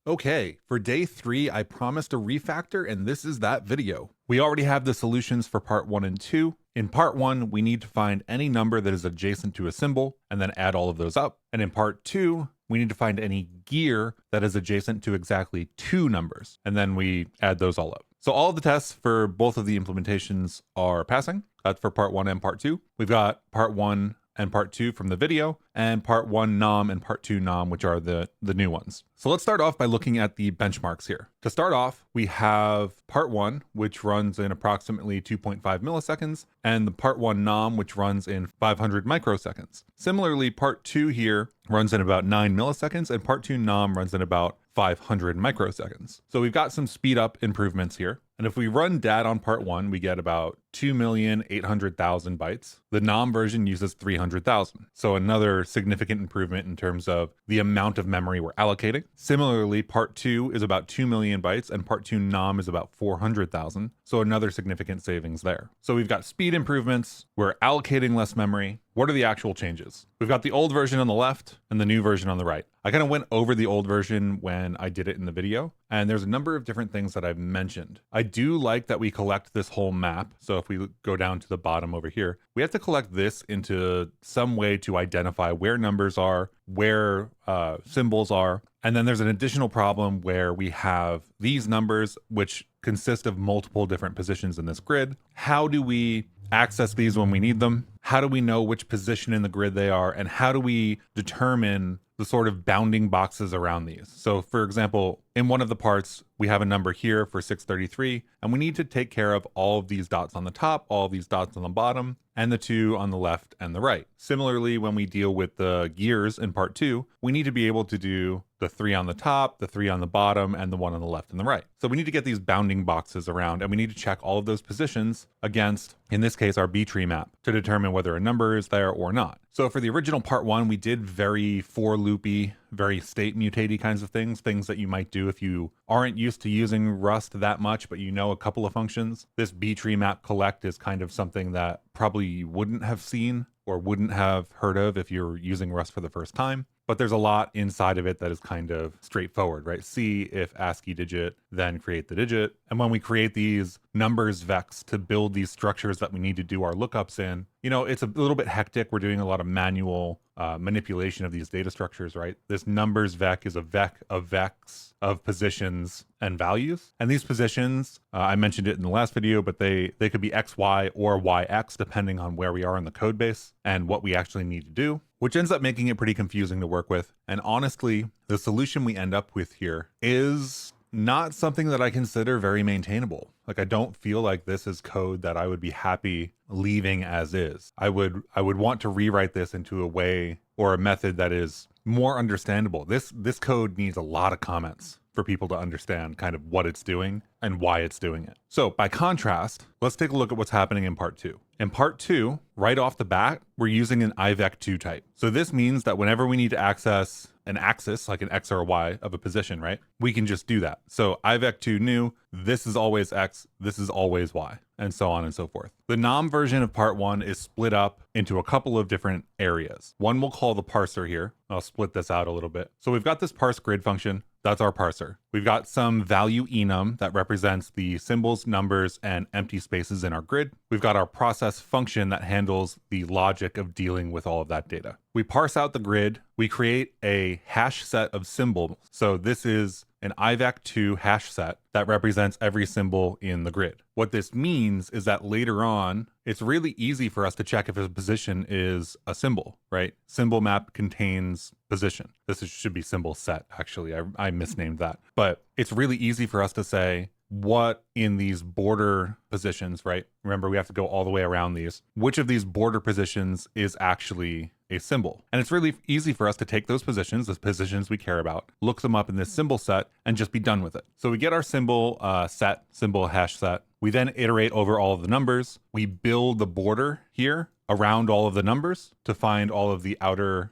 Okay, for day 3, I promised a refactor, and this is that video. We already have the solutions for part 1 and 2. In part 1, we need to find any number that is adjacent to a symbol, and then add all of those up. And in part 2, we need to find any gear that is adjacent to exactly 2 numbers, and then we add those all up. So all of the tests for both of the implementations are passing. That's for part 1 and part 2. We've got part 1 and part 2 from the video, and part 1 nom and part 2 nom, which are the new ones. So let's start off by looking at the benchmarks here. To start off, we have part 1, which runs in approximately 2.5 milliseconds, and the part 1 nom, which runs in 500 microseconds. Similarly, part 2 here runs in about 9 milliseconds, and part 2 nom runs in about 500 microseconds. So we've got some speed up improvements here. And if we run DAT on part 1, we get about 2,800,000 bytes. The nom version uses 300,000. So another significant improvement in terms of the amount of memory we're allocating. Similarly, part 2 is about 2 million bytes and part 2 nom is about 400,000. So another significant savings there. So we've got speed improvements. We're allocating less memory. What are the actual changes? We've got the old version on the left and the new version on the right. I kind of went over the old version when I did it in the video, and there's a number of different things that I've mentioned. I do like that we collect this whole map. So if we go down to the bottom over here, we have to collect this into some way to identify where numbers are, where symbols are. And then there's an additional problem where we have these numbers, which consist of multiple different positions in this grid. How do we access these when we need them? How do we know which position in the grid they are? And how do we determine the sort of bounding boxes around these? So for example, in one of the parts, we have a number here for 633, and we need to take care of all of these dots on the top, all of these dots on the bottom, and the 2 on the left and the right. Similarly, when we deal with the gears in part 2, we need to be able to do the 3 on the top, the 3 on the bottom, and the 1 on the left and the right. So we need to get these bounding boxes around, and we need to check all of those positions against, in this case, our B-tree map to determine whether a number is there or not. So for the original part 1, we did very for loopy, very state mutatey kinds of things that you might do if you aren't used to using Rust that much, but you know a couple of functions. This B-tree map collect is kind of something that probably you wouldn't have seen or wouldn't have heard of if you're using Rust for the first time. But there's a lot inside of it that is kind of straightforward, right? See if ASCII digit, then create the digit. And when we create these numbers vecs to build these structures that we need to do our lookups in, you know, it's a little bit hectic. We're doing a lot of manual manipulation of these data structures, right? This numbers vec is a vec of vecs of positions and values. And these positions, I mentioned it in the last video, but they could be XY or YX depending on where we are in the code base and what we actually need to do, which ends up making it pretty confusing to work with. And honestly, the solution we end up with here is not something that I consider very maintainable. Like, I don't feel like this is code that I would be happy leaving as is. I would want to rewrite this into a way or a method that is more understandable. This code needs a lot of comments for people to understand kind of what it's doing and why it's doing it. So by contrast, let's take a look at what's happening in part 2. In part 2, right off the bat, we're using an IVEC2 type. So this means that whenever we need to access an axis, like an X or a Y of a position, right? We can just do that. So IVEC2 new, this is always X, this is always Y, and so on and so forth. The nom version of part 1 is split up into a couple of different areas. One we'll call the parser here. I'll split this out a little bit. So we've got this parse grid function. That's our parser. We've got some value enum that represents the symbols, numbers, and empty spaces in our grid. We've got our process function that handles the logic of dealing with all of that data. We parse out the grid. We create a hash set of symbols. So this is an IVEC2 hash set that represents every symbol in the grid. What this means is that later on, it's really easy for us to check if a position is a symbol, right? Symbol map contains position. Should be symbol set, actually. I misnamed that. But it's really easy for us to say what in these border positions, right? Remember, we have to go all the way around these. Which of these border positions is actually a symbol? And it's really easy for us to take those positions, the positions we care about, look them up in this symbol set, and just be done with it. So we get our symbol set, symbol hash set. We then iterate over all of the numbers. We build the border here around all of the numbers to find all of the outer,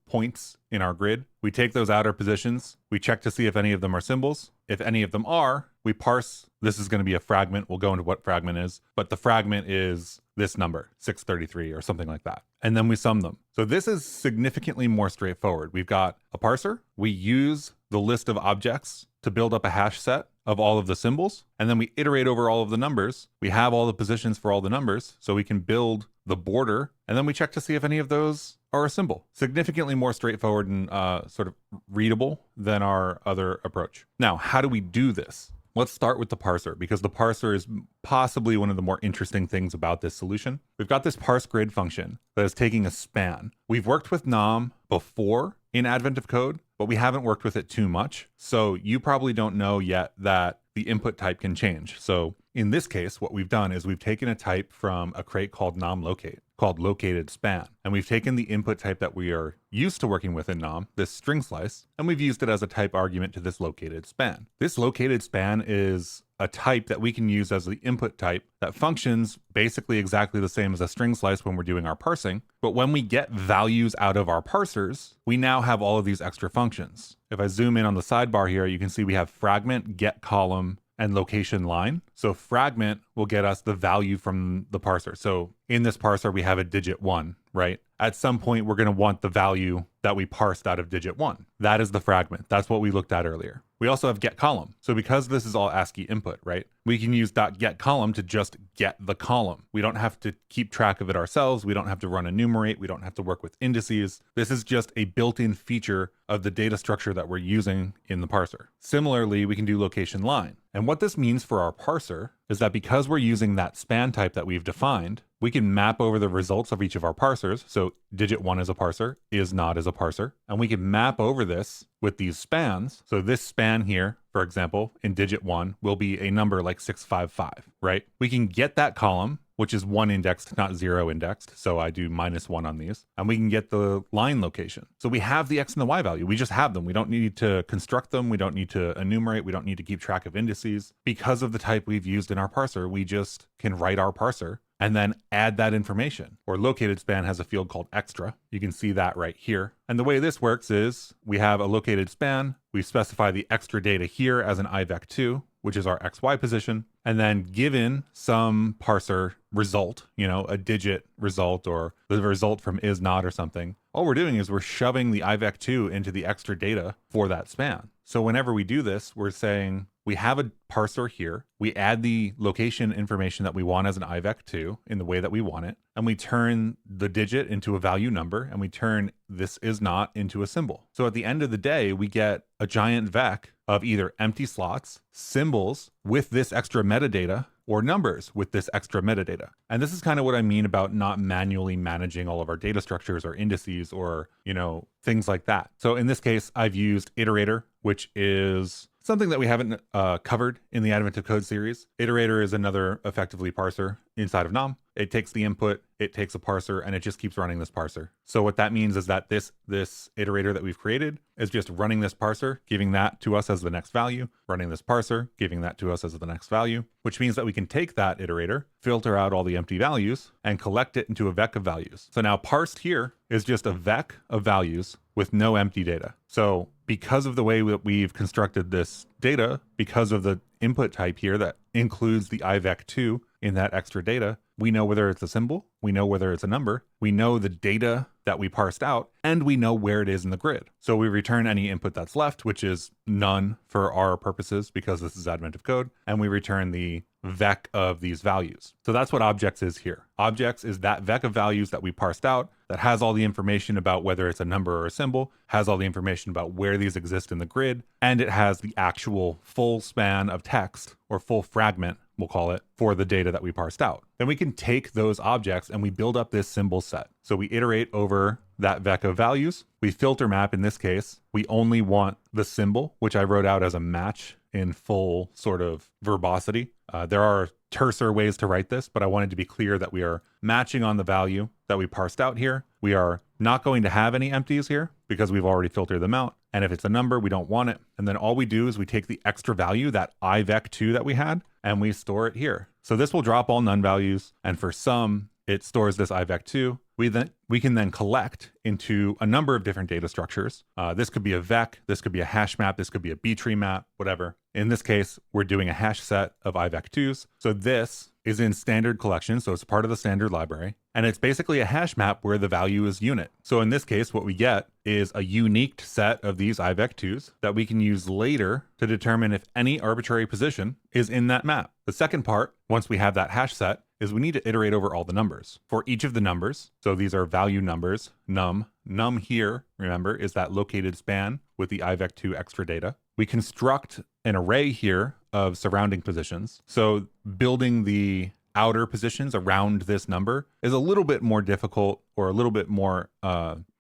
points in our grid. We take those outer positions. We check to see if any of them are symbols. If any of them are, we parse. This is going to be a fragment. We'll go into what fragment is, but the fragment is this number, 633 or something like that. And then we sum them. So this is significantly more straightforward. We've got a parser. We use the list of objects to build up a hash set of all of the symbols, and then we iterate over all of the numbers. We have all the positions for all the numbers, so we can build the border, and then we check to see if any of those are a symbol. Significantly more straightforward and sort of readable than our other approach. Now, how do we do this? Let's start with the parser, because the parser is possibly one of the more interesting things about this solution. We've got this parse grid function that is taking a span. We've worked with nom before in Advent of Code, but we haven't worked with it too much. So you probably don't know yet that the input type can change. So in this case, what we've done is we've taken a type from a crate called nom_locate, called located span. And we've taken the input type that we are used to working with in nom, this string slice, and we've used it as a type argument to this located span. This located span is a type that we can use as the input type that functions basically exactly the same as a string slice when we're doing our parsing. But when we get values out of our parsers, we now have all of these extra functions. If I zoom in on the sidebar here, you can see we have fragment, get column, and location line. So fragment will get us the value from the parser. So in this parser, we have a digit 1, right? At some point, we're going to want the value that we parsed out of digit 1. That is the fragment. That's what we looked at earlier. We also have get column. So because this is all ASCII input, right? We can use .get column to just get the column. We don't have to keep track of it ourselves. We don't have to run enumerate. We don't have to work with indices. This is just a built-in feature of the data structure that we're using in the parser. Similarly, we can do location line. And what this means for our parser is that because we're using that span type that we've defined, we can map over the results of each of our parsers. So digit 1 is a parser, is not is a parser. And we can map over this with these spans. So this span here, for example, in digit 1 will be a number like 655, right? We can get that column, which is 1 indexed, not 0 indexed. So I do -1 on these. And we can get the line location. So we have the X and the Y value. We just have them. We don't need to construct them. We don't need to enumerate. We don't need to keep track of indices. Because of the type we've used in our parser, we just can write our parser and then add that information. Or located span has a field called extra. You can see that right here. And the way this works is we have a located span. We specify the extra data here as an IVEC2, which is our XY position. And then given some parser result, you know, a digit result or the result from is not or something, all we're doing is we're shoving the IVEC2 into the extra data for that span. So whenever we do this, we're saying we have a parser here. We add the location information that we want as an IVEC2 in the way that we want it. And we turn the digit into a value number, and we turn this is not into a symbol. So at the end of the day, we get a giant vec of either empty slots, symbols with this extra metadata, or numbers with this extra metadata. And this is kind of what I mean about not manually managing all of our data structures or indices or, you know, things like that. So in this case, I've used iterator, which is something that we haven't covered in the Advent of Code series. Iterator is another effectively parser inside of nom. It takes the input, it takes a parser, and it just keeps running this parser. So what that means is that this iterator that we've created is just running this parser, giving that to us as the next value, running this parser, giving that to us as the next value, which means that we can take that iterator, filter out all the empty values, and collect it into a vec of values. So now parsed here is just a vec of values with no empty data. So because of the way that we've constructed this data, because of the input type here that includes the IVEC2 in that extra data, we know whether it's a symbol, we know whether it's a number, we know the data that we parsed out, and we know where it is in the grid. So we return any input that's left, which is none for our purposes because this is Advent of Code, and we return the vec of these values. So that's what objects is here. Objects is that vec of values that we parsed out that has all the information about whether it's a number or a symbol, has all the information about where these exist in the grid, and it has the actual full span of text or full fragment, we'll call it, for the data that we parsed out. Then we can take those objects and we build up this symbol set. So we iterate over that vec of values. We filter map in this case. We only want the symbol, which I wrote out as a match in full sort of verbosity. There are terser ways to write this, but I wanted to be clear that we are matching on the value that we parsed out here. We are not going to have any empties here because we've already filtered them out. And if it's a number, we don't want it. And then all we do is we take the extra value, that IVEC2 that we had, and we store it here. So this will drop all none values. And for some, it stores this IVEC2. We can then collect into a number of different data structures. This could be a vec, this could be a hash map, this could be a B-tree map, whatever. In this case, we're doing a hash set of IVEC2s. So this is in standard collection, so it's part of the standard library, and it's basically a hash map where the value is unit. So in this case, what we get is a unique set of these IVEC2s that we can use later to determine if any arbitrary position is in that map. The second part, once we have that hash set, is we need to iterate over all the numbers. For each of the numbers, so these are value numbers, num. Num here, remember, is that located span with the IVEC2 extra data. We construct an array here of surrounding positions. So building the outer positions around this number is a little bit more difficult, or a little bit more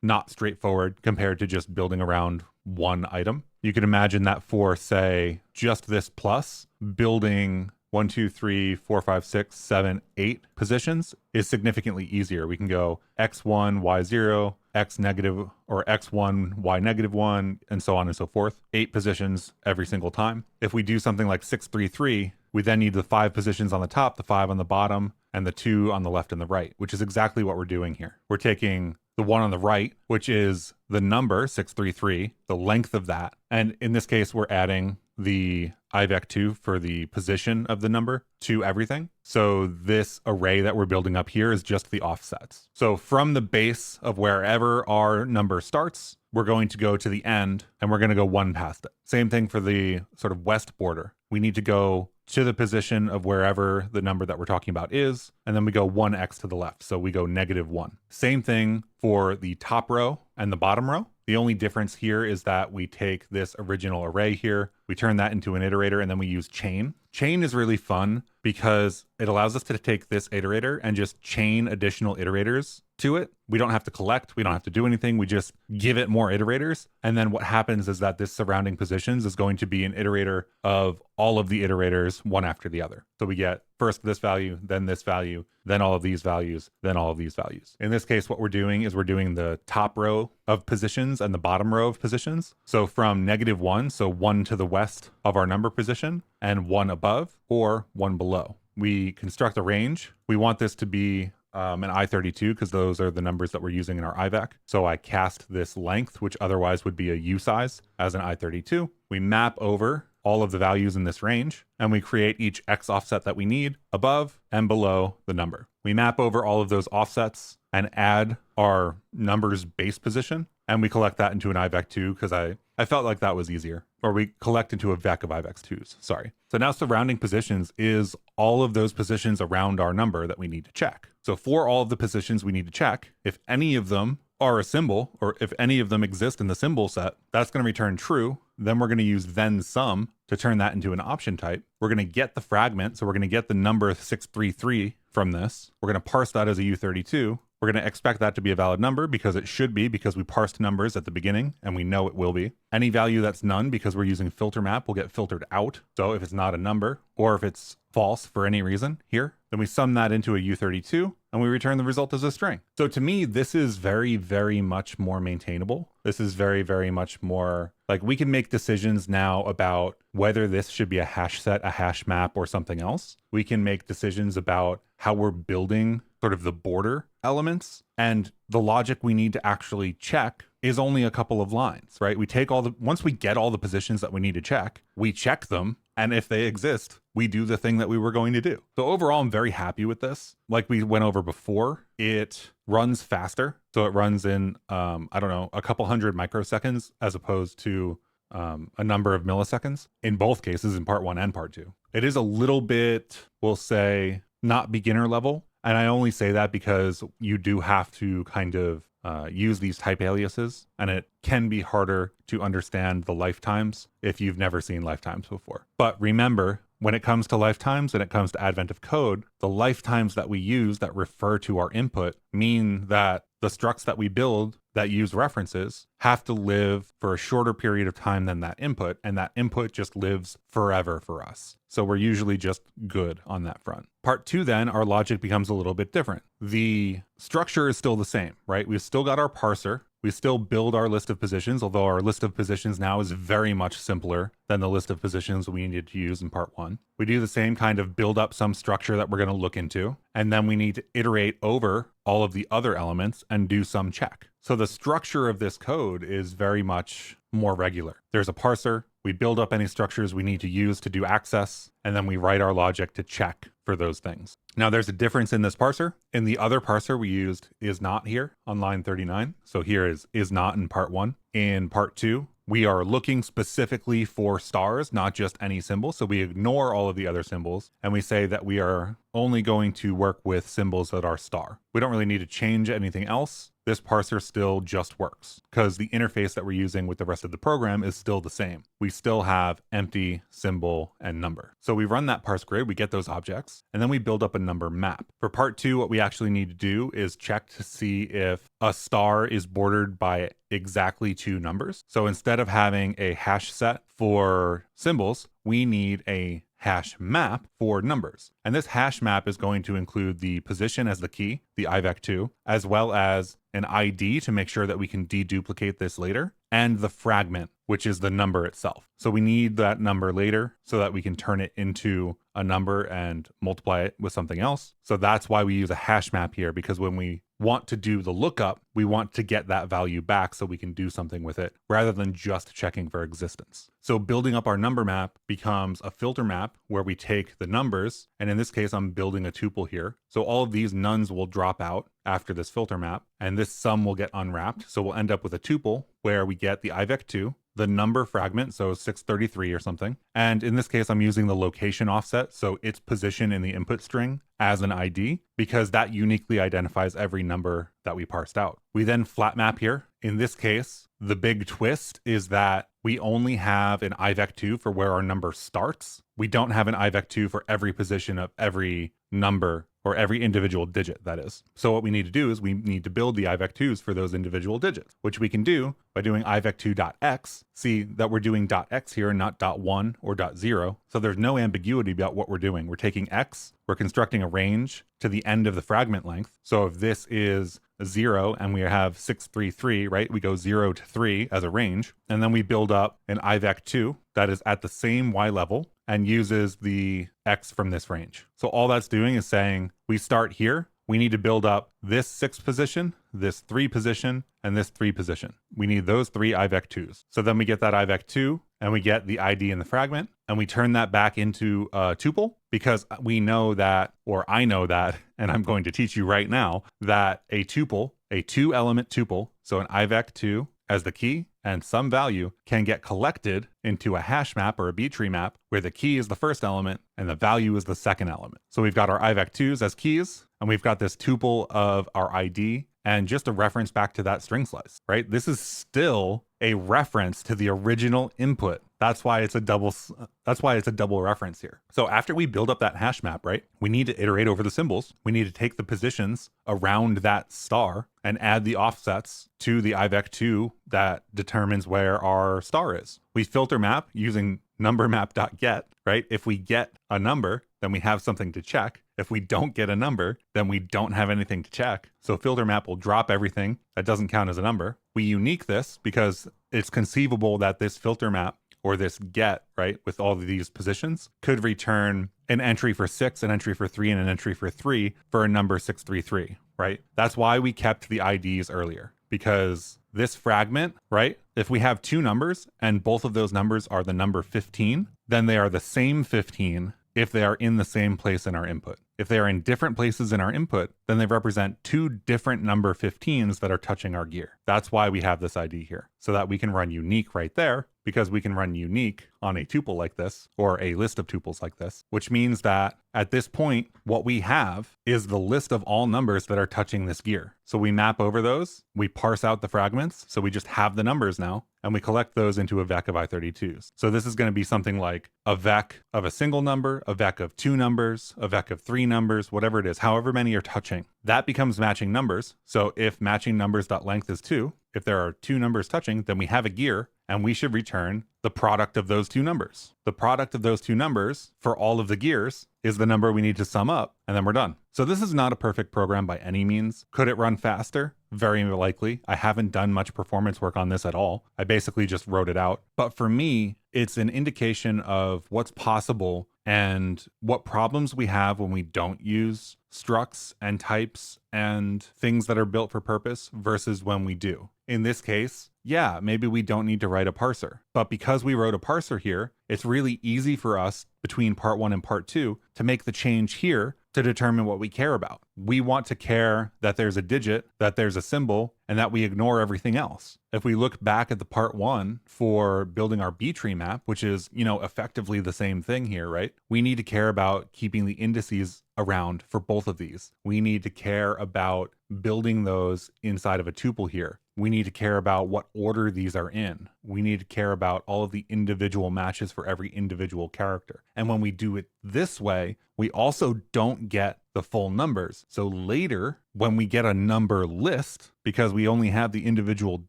not straightforward compared to just building around one item. You can imagine that for, say, just this plus, building 1, 2, 3, 4, 5, 6, 7, 8 positions is significantly easier. We can go x1, y0, x negative, or x1, y negative 1, and so on and so forth. 8 positions every single time. If we do something like 6, 3, 3, we then need the 5 positions on the top, the 5 on the bottom, and the 2 on the left and the right, which is exactly what we're doing here. We're taking the one on the right, which is the number 633, the length of that. And in this case, we're adding the IVEC2 for the position of the number to everything. So this array that we're building up here is just the offsets. So from the base of wherever our number starts, we're going to go to the end, and we're going to go 1 past it. Same thing for the sort of west border. We need to go to the position of wherever the number that we're talking about is, and then we go 1x to the left. So we go -1. Same thing for the top row and the bottom row. The only difference here is that we take this original array here, we turn that into an iterator, and then we use chain. Chain is really fun because it allows us to take this iterator and just chain additional iterators to it. We don't have to collect, we don't have to do anything, we just give it more iterators. And then what happens is that this surrounding positions is going to be an iterator of all of the iterators, one after the other. So we get first this value, then this value, then all of these values, then all of these values. In this case, what we're doing is we're doing the top row of positions and the bottom row of positions. So from -1, so 1 to the west of our number position, and 1 above or 1 below. We construct a range. We want this to be an I32 because those are the numbers that we're using in our IVEC. So I cast this length, which otherwise would be a U size, as an I32. We map over all of the values in this range, and we create each X offset that we need above and below the number. We map over all of those offsets and add our number's base position, and we collect that into an IVEC2 because I felt like that was easier. Or we collect into a VEC of IVEC2s, sorry. So now surrounding positions is all of those positions around our number that we need to check. So for all of the positions we need to check, if any of them are a symbol, or if any of them exist in the symbol set, that's going to return true. Then we're going to use then sum to turn that into an option type. We're going to get the fragment, so we're going to get the number 633 from this. We're going to parse that as a U32. We're going to expect that to be a valid number because it should be, because we parsed numbers at the beginning and we know it will be. Any value that's none, because we're using filter map, will get filtered out. So if it's not a number, or if it's false for any reason here, then we sum that into a U32 and we return the result as a string. So to me, this is very, very much more maintainable. This is very, very much more like we can make decisions now about whether this should be a hash set, a hash map, or something else. We can make decisions about how we're building sort of the border elements, and the logic we need to actually check is only a couple of lines, right? We take once we get all the positions that we need to check, we check them, and if they exist, we do the thing that we were going to do. So overall, I'm very happy with this. Like we went over before, it runs faster. So it runs in, I don't know, a couple hundred microseconds as opposed to a number of milliseconds in both cases, in part 1 and part 2. It is a little bit, we'll say, not beginner level. And I only say that because you do have to kind of use these type aliases, and it can be harder to understand the lifetimes if you've never seen lifetimes before. But remember, when it comes to lifetimes and it comes to advent of code, the lifetimes that we use that refer to our input mean that the structs that we build that use references have to live for a shorter period of time than that input, and that input just lives forever for us. So we're usually just good on that front. Part 2 then, our logic becomes a little bit different. The structure is still the same, right? We've still got our parser. We still build our list of positions, although our list of positions now is very much simpler than the list of positions we needed to use in part 1. We do the same kind of build up some structure that we're going to look into, and then we need to iterate over all of the other elements and do some check. So the structure of this code is very much more regular. There's a parser, we build up any structures we need to use to do access, and then we write our logic to check for those things. Now there's a difference in this parser. In the other parser we used is not here on line 39. So here is not in part 1. In part 2, we are looking specifically for stars, not just any symbol. So we ignore all of the other symbols and we say that we are only going to work with symbols that are star. We don't really need to change anything else. This parser still just works because the interface that we're using with the rest of the program is still the same. We still have empty, symbol, and number. So we run that parse grid, we get those objects, and then we build up a number map. For part 2, what we actually need to do is check to see if a star is bordered by exactly 2 numbers. So instead of having a hash set for symbols, we need a hash map for numbers. And this hash map is going to include the position as the key, the IVEC2, as well as an ID to make sure that we can deduplicate this later, and the fragment, which is the number itself. So we need that number later so that we can turn it into a number and multiply it with something else. So that's why we use a hash map here, because when we want to do the lookup, we want to get that value back so we can do something with it rather than just checking for existence. So building up our number map becomes a filter map where we take the numbers, and in this case, I'm building a tuple here. So all of these nuns will drop out after this filter map, and this sum will get unwrapped. So we'll end up with a tuple where we get the IVEC2, the number fragment, so 633 or something. And in this case, I'm using the location offset, so its position in the input string as an ID, because that uniquely identifies every number that we parsed out. We then flat map here. In this case, the big twist is that we only have an IVEC2 for where our number starts. We don't have an IVEC2 for every position of every number, or every individual digit, that is. So what we need to do is we need to build the IVEC2s for those individual digits, which we can do by doing IVEC2.x. See that we're doing .x here and not .1 or .0. So there's no ambiguity about what we're doing. We're taking x, we're constructing a range to the end of the fragment length. So if this is 0 and we have 633, right? We go 0 to 3 as a range, and then we build up an IVEC2 that is at the same y level and uses the x from this range. So all that's doing is saying we start here. We need to build up this 6 position, this 3 position, and this 3 position. We need those 3 IVEC2s. So then we get that IVEC2 and we get the ID in the fragment, and we turn that back into a tuple because we know that, or I know that, and I'm going to teach you right now, that a tuple, a 2-element tuple, so an IVEC2 as the key and some value, can get collected into a hash map or a B-tree map where the key is the first element and the value is the second element. So we've got our IVEC2s as keys, and we've got this tuple of our ID and just a reference back to that string slice, right? This is still a reference to the original input. That's why it's a double reference here. So after we build up that hash map, right, we need to iterate over the symbols. We need to take the positions around that star and add the offsets to the IVEC2 that determines where our star is. We filter map using numbermap.get, right? If we get a number, then we have something to check. If we don't get a number, then we don't have anything to check. So filter map will drop everything that doesn't count as a number. We unique this because it's conceivable that this filter map or this get, right, with all of these positions could return an entry for 6, an entry for 3, and an entry for 3 for a number 633, right? That's why we kept the IDs earlier, because this fragment, right, if we have 2 numbers and both of those numbers are the number 15, then they are the same 15 if they are in the same place in our input. If they are in different places in our input, then they represent 2 different number 15s that are touching our gear. That's why we have this ID here, so that we can run unique right there, because we can run unique on a tuple like this, or a list of tuples like this, which means that at this point, what we have is the list of all numbers that are touching this gear. So we map over those, we parse out the fragments, so we just have the numbers now, and we collect those into a vec of I32s. So this is going to be something like a vec of a single number, a vec of 2 numbers, a vec of 3 numbers, whatever it is, however many are touching. That becomes matching numbers. So if matching numbers.length is 2, if there are 2 numbers touching, then we have a gear, and we should return the product of those 2 numbers. The product of those 2 numbers for all of the gears is the number we need to sum up, and then we're done. So this is not a perfect program by any means. Could it run faster? Very likely. I haven't done much performance work on this at all. I basically just wrote it out. But for me, it's an indication of what's possible and what problems we have when we don't use structs and types and things that are built for purpose versus when we do. In this case, yeah, maybe we don't need to write a parser. But because we wrote a parser here, it's really easy for us between part 1 and part 2 to make the change here to determine what we care about. We want to care that there's a digit, that there's a symbol, and that we ignore everything else. If we look back at the part 1 for building our B-tree map, which is, effectively the same thing here, right? We need to care about keeping the indices around for both of these. We need to care about building those inside of a tuple here. We need to care about what order these are in. We need to care about all of the individual matches for every individual character. And when we do it this way, we also don't get the full numbers. So later, when we get a number list, because we only have the individual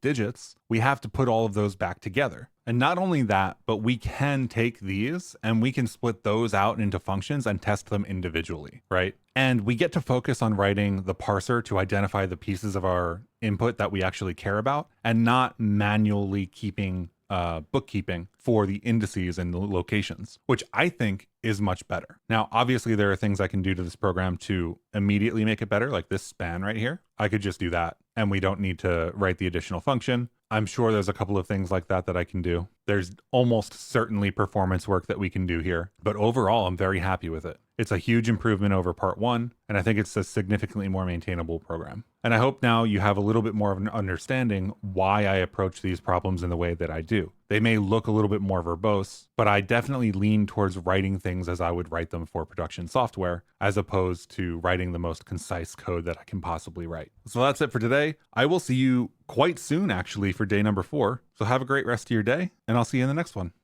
digits, we have to put all of those back together. And not only that, but we can take these and we can split those out into functions and test them individually, right? And we get to focus on writing the parser to identify the pieces of our input that we actually care about and not manually keeping bookkeeping for the indices and the locations, which I think is much better. Now, obviously, there are things I can do to this program to immediately make it better, like this span right here. I could just do that, and we don't need to write the additional function. I'm sure there's a couple of things like that I can do. There's almost certainly performance work that we can do here, but overall, I'm very happy with it. It's a huge improvement over part 1, and I think it's a significantly more maintainable program. And I hope now you have a little bit more of an understanding why I approach these problems in the way that I do. They may look a little bit more verbose, but I definitely lean towards writing things as I would write them for production software, as opposed to writing the most concise code that I can possibly write. So that's it for today. I will see you quite soon, actually, for day number 4. So have a great rest of your day, and I'll see you in the next one.